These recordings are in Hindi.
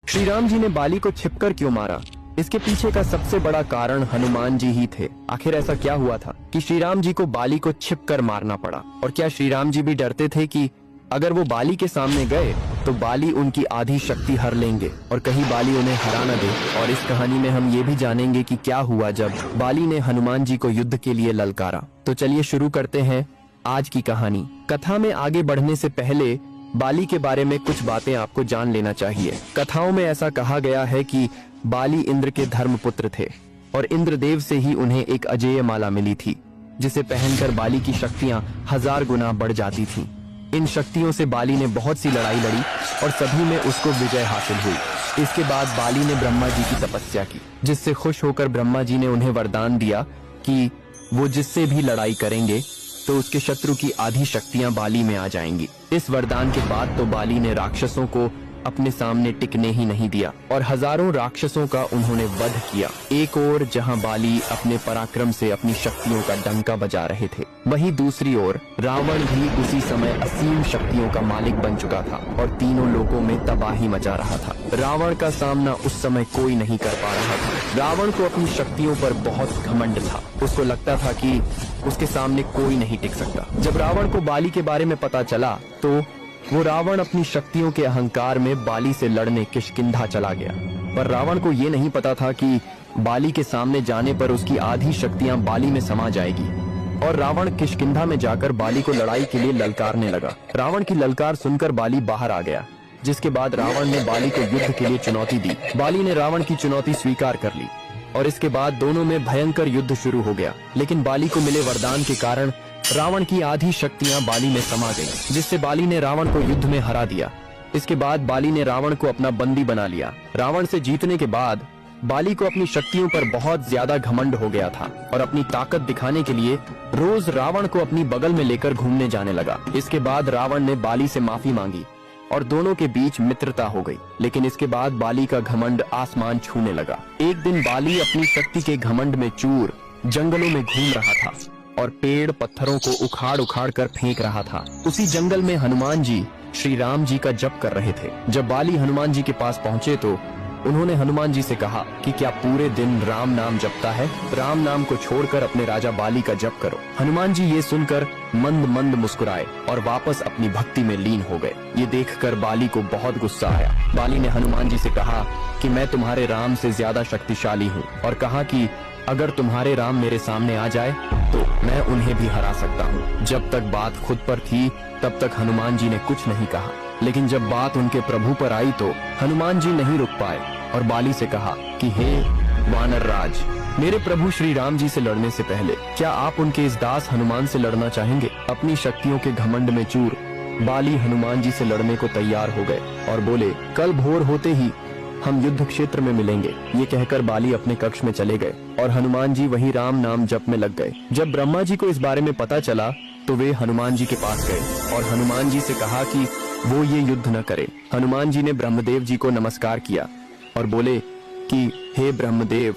श्री राम जी ने बाली को छिपकर क्यों मारा? इसके पीछे का सबसे बड़ा कारण हनुमान जी ही थे। आखिर ऐसा क्या हुआ था कि श्री राम जी को बाली को छिपकर मारना पड़ा? और क्या श्री राम जी भी डरते थे कि अगर वो बाली के सामने गए तो बाली उनकी आधी शक्ति हर लेंगे और कहीं बाली उन्हें हरा न दे? और इस कहानी में हम ये भी जानेंगे कि क्या हुआ जब बाली ने हनुमान जी को युद्ध के लिए ललकारा। तो चलिए शुरू करते हैं आज की कहानी। कथा में आगे बढ़ने से पहले बाली के बारे में कुछ बातें आपको जान लेना चाहिए। कथाओं में ऐसा कहा गया है कि बाली इंद्र के धर्मपुत्र थे और इंद्रदेव से ही उन्हें एक अजेय माला मिली थी, जिसे पहनकर बाली की शक्तियां 1000 गुना बढ़ जाती थीं। इन शक्तियों से बाली ने बहुत सी लड़ाई लड़ी और सभी में उसको विजय हासिल हुई। इसके बाद बाली ने ब्रह्मा जी की तपस्या की, जिससे खुश होकर ब्रह्मा जी ने उन्हें वरदान दिया कि वो जिससे भी लड़ाई करेंगे तो उसके शत्रु की आधी शक्तियां बाली में आ जाएंगी। इस वरदान के बाद तो बाली ने राक्षसों को अपने सामने टिकने ही नहीं दिया और हजारों राक्षसों का उन्होंने वध किया। एक ओर जहां बाली अपने पराक्रम से अपनी शक्तियों का डंका बजा रहे थे, वहीं दूसरी ओर रावण भी उसी समय असीम शक्तियों का मालिक बन चुका था और तीनों लोगों में तबाही मचा रहा था। रावण का सामना उस समय कोई नहीं कर पा रहा था। रावण को अपनी शक्तियों पर बहुत घमंड था। उसको लगता था कि उसके सामने कोई नहीं टिक सकता। जब रावण को बाली के बारे में पता चला तो वो रावण अपनी शक्तियों के अहंकार में बाली से लड़ने किष्किंधा चला गया। पर रावण को ये नहीं पता था कि बाली के सामने जाने पर उसकी आधी शक्तियां बाली में समा जाएगी और रावण किष्किंधा में जाकर बाली को लड़ाई के लिए ललकारने लगा। रावण की ललकार सुनकर बाली बाहर आ गया, जिसके बाद रावण ने बाली को युद्ध के लिए चुनौती दी। बाली ने रावण की चुनौती स्वीकार कर ली और इसके बाद दोनों में भयंकर युद्ध शुरू हो गया। लेकिन बाली को मिले वरदान के कारण रावण की आधी शक्तियां बाली में समा गईं, जिससे बाली ने रावण को युद्ध में हरा दिया। इसके बाद बाली ने रावण को अपना बंदी बना लिया। रावण से जीतने के बाद बाली को अपनी शक्तियों पर बहुत ज्यादा घमंड हो गया था और अपनी ताकत दिखाने के लिए रोज रावण को अपनी बगल में लेकर घूमने जाने लगा। इसके बाद रावण ने बाली से माफी मांगी और दोनों के बीच मित्रता हो गई। लेकिन इसके बाद बाली का घमंड आसमान छूने लगा। एक दिन बाली अपनी शक्ति के घमंड में चूर जंगलों में घूम रहा था और पेड़ पत्थरों को उखाड़ उखाड़ कर फेंक रहा था। उसी जंगल में हनुमान जी श्री राम जी का जप कर रहे थे। जब बाली हनुमान जी के पास पहुंचे तो उन्होंने हनुमान जी से कहा कि क्या पूरे दिन राम नाम जपता है? राम नाम को छोड़कर अपने राजा बाली का जप करो। हनुमान जी ये सुनकर मंद मंद मुस्कुराए और वापस अपनी भक्ति में लीन हो गए। ये देखकर बाली को बहुत गुस्सा आया। बाली ने हनुमान जी से कहा कि मैं तुम्हारे राम से ज्यादा शक्तिशाली हूँ और कहा कि अगर तुम्हारे राम मेरे सामने आ जाए तो मैं उन्हें भी हरा सकता हूँ। जब तक बात खुद पर थी तब तक हनुमान जी ने कुछ नहीं कहा, लेकिन जब बात उनके प्रभु पर आई तो हनुमान जी नहीं रुक पाए और बाली से कहा कि हे वानर राज, मेरे प्रभु श्री राम जी से लड़ने से पहले क्या आप उनके इस दास हनुमान से लड़ना चाहेंगे? अपनी शक्तियों के घमंड में चूर बाली हनुमान जी से लड़ने को तैयार हो गए और बोले, कल भोर होते ही हम युद्ध क्षेत्र में मिलेंगे। ये कहकर बाली अपने कक्ष में चले गए और हनुमान जी वही राम नाम जप में लग गए। जब ब्रह्मा जी को इस बारे में पता चला तो वे हनुमान जी के पास गए और हनुमान जी से कहा कि वो ये युद्ध न करे। हनुमान जी ने ब्रह्मदेव जी को नमस्कार किया और बोले कि हे ब्रह्मदेव,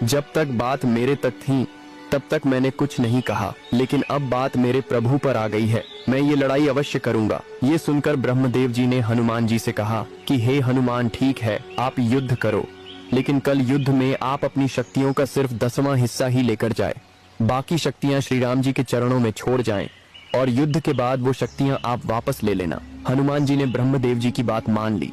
जब तक बात मेरे तक थी तब तक मैंने कुछ नहीं कहा, लेकिन अब बात मेरे प्रभु पर आ गई है, मैं ये लड़ाई अवश्य करूंगा। ये सुनकर ब्रह्मदेव जी ने हनुमान जी से कहा कि हे हनुमान, ठीक है, आप युद्ध करो, लेकिन कल युद्ध में आप अपनी शक्तियों का सिर्फ 10वां हिस्सा ही लेकर जाए। बाकी शक्तियां श्री राम जी के चरणों में छोड़ जाएं और युद्ध के बाद वो शक्तियां आप वापस ले लेना। हनुमान जी ने ब्रह्मदेव जी की बात मान ली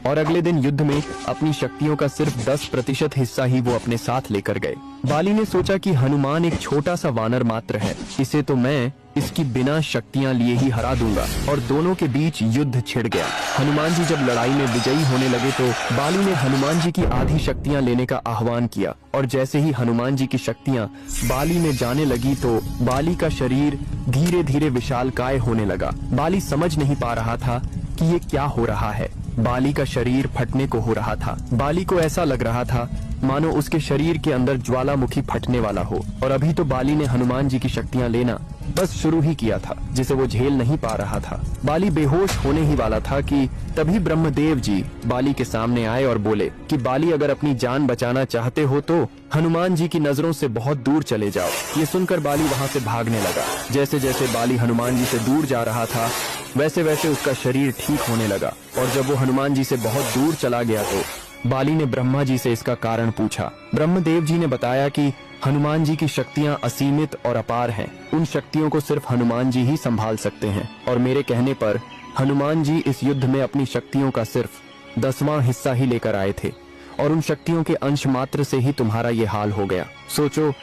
और अगले दिन युद्ध में अपनी शक्तियों का सिर्फ 10% हिस्सा ही वो अपने साथ लेकर गए। बाली ने सोचा कि हनुमान एक छोटा सा वानर मात्र है, इसे तो मैं इसकी बिना शक्तियां लिए ही हरा दूंगा। और दोनों के बीच युद्ध छिड़ गया। हनुमान जी जब लड़ाई में विजयी होने लगे तो बाली ने हनुमान जी की आधी शक्तियां लेने का आह्वान किया और जैसे ही हनुमान जी की शक्तियां बाली में जाने लगी तो बाली का शरीर धीरे धीरे विशालकाय होने लगा। बाली समझ नहीं पा रहा था कि ये क्या हो रहा है। बाली का शरीर फटने को हो रहा था। बाली को ऐसा लग रहा था मानो उसके शरीर के अंदर ज्वालामुखी फटने वाला हो और अभी तो बाली ने हनुमान जी की शक्तियां लेना बस शुरू ही किया था, जिसे वो झेल नहीं पा रहा था। बाली बेहोश होने ही वाला था कि तभी ब्रह्मदेव जी बाली के सामने आए और बोले कि बाली, अगर अपनी जान बचाना चाहते हो तो हनुमान जी की नजरों से बहुत दूर चले जाओ। ये सुनकर बाली वहाँ से भागने लगा। जैसे जैसे बाली हनुमान जी से दूर जा रहा था वैसे वैसे उसका शरीर ठीक होने लगा और जब वो हनुमान जी से बहुत दूर चला गया तो बाली ने ब्रह्मा जी से इसका कारण पूछा। ब्रह्मदेव जी ने बताया कि हनुमान जी की शक्तियां असीमित और अपार हैं। उन शक्तियों को सिर्फ हनुमान जी ही संभाल सकते हैं और मेरे कहने पर हनुमान जी इस युद्ध में अपनी शक्तियों का सिर्फ 10वां हिस्सा ही लेकर आए थे और उन शक्तियों के अंश मात्र से ही तुम्हारा ये हाल हो गया। सोचो,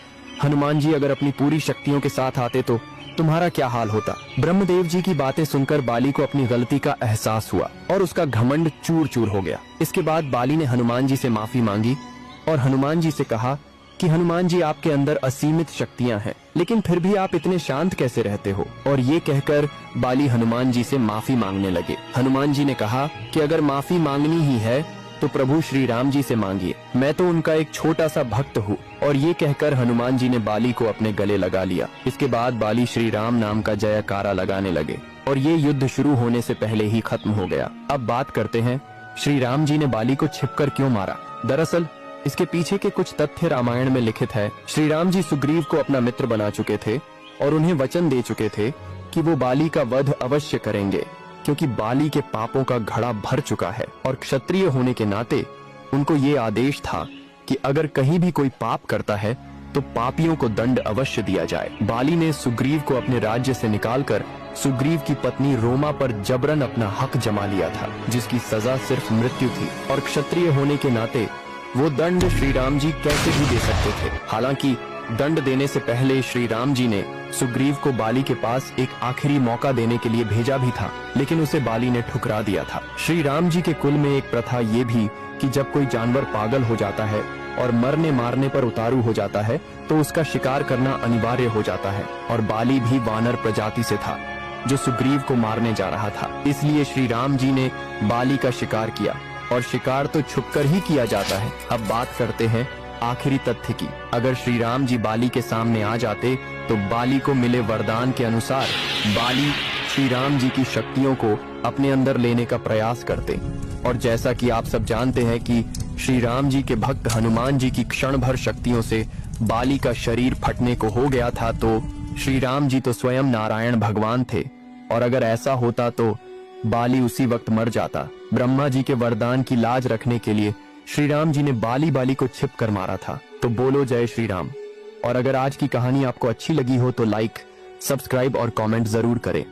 हनुमान जी अगर अपनी पूरी शक्तियों के साथ आते तो तुम्हारा क्या हाल होता। ब्रह्मदेव जी की बातें सुनकर बाली को अपनी गलती का एहसास हुआ और उसका घमंड चूर चूर हो गया। इसके बाद बाली ने हनुमान जी से माफी मांगी और हनुमान जी से कहा कि हनुमान जी, आपके अंदर असीमित शक्तियां हैं, लेकिन फिर भी आप इतने शांत कैसे रहते हो। और ये कहकर बाली हनुमान जी से माफी मांगने लगे। हनुमान जी ने कहा कि अगर माफी मांगनी ही है तो प्रभु श्री राम जी से मांगिए, मैं तो उनका एक छोटा सा भक्त हूँ। और ये कहकर हनुमान जी ने बाली को अपने गले लगा लिया। इसके बाद बाली श्री राम नाम का जयकारा लगाने लगे और ये युद्ध शुरू होने से पहले ही खत्म हो गया। अब बात करते हैं श्री राम जी ने बाली को छिपकर क्यों मारा। दरअसल इसके पीछे के कुछ तथ्य रामायण में लिखित है। श्री राम जी सुग्रीव को अपना मित्र बना चुके थे और उन्हें वचन दे चुके थे कि वो बाली का वध अवश्य करेंगे, क्योंकि बाली के पापों का घड़ा भर चुका है और क्षत्रिय होने के नाते उनको ये आदेश था कि अगर कहीं भी कोई पाप करता है तो पापियों को दंड अवश्य दिया जाए। बाली ने सुग्रीव को अपने राज्य से निकालकर सुग्रीव की पत्नी रोमा पर जबरन अपना हक जमा लिया था, जिसकी सजा सिर्फ मृत्यु थी और क्षत्रिय होने के नाते वो दंड श्री राम जी कैसे भी दे सकते थे। हालांकि दंड देने से पहले श्री राम जी ने सुग्रीव को बाली के पास एक आखिरी मौका देने के लिए भेजा भी था, लेकिन उसे बाली ने ठुकरा दिया था। श्री राम जी के कुल में एक प्रथा ये भी कि जब कोई जानवर पागल हो जाता है और मरने मारने पर उतारू हो जाता है तो उसका शिकार करना अनिवार्य हो जाता है, और बाली भी वानर प्रजाति से था जो सुग्रीव को मारने जा रहा था। इसलिए श्री राम जी ने बाली का शिकार किया और शिकार तो छुपकर ही किया जाता है। अब बात करते हैं आखिरी तथ्य की। अगर श्री राम जी बाली के सामने आ जाते तो बाली को मिले वरदान के अनुसार बाली श्री राम जी की शक्तियों को अपने अंदर लेने का प्रयास करते। और जैसा कि आप सब जानते हैं कि श्री राम जी के भक्त हनुमान जी की क्षण भर शक्तियों से बाली का शरीर फटने को हो गया था, तो श्री राम जी तो स्वयं नारायण भगवान थे और अगर ऐसा होता तो बाली उसी वक्त मर जाता। ब्रह्मा जी के वरदान की लाज रखने के लिए श्री राम जी ने बाली को छिप कर मारा था। तो बोलो जय श्री राम। और अगर आज की कहानी आपको अच्छी लगी हो तो लाइक, सब्सक्राइब और कमेंट जरूर करें।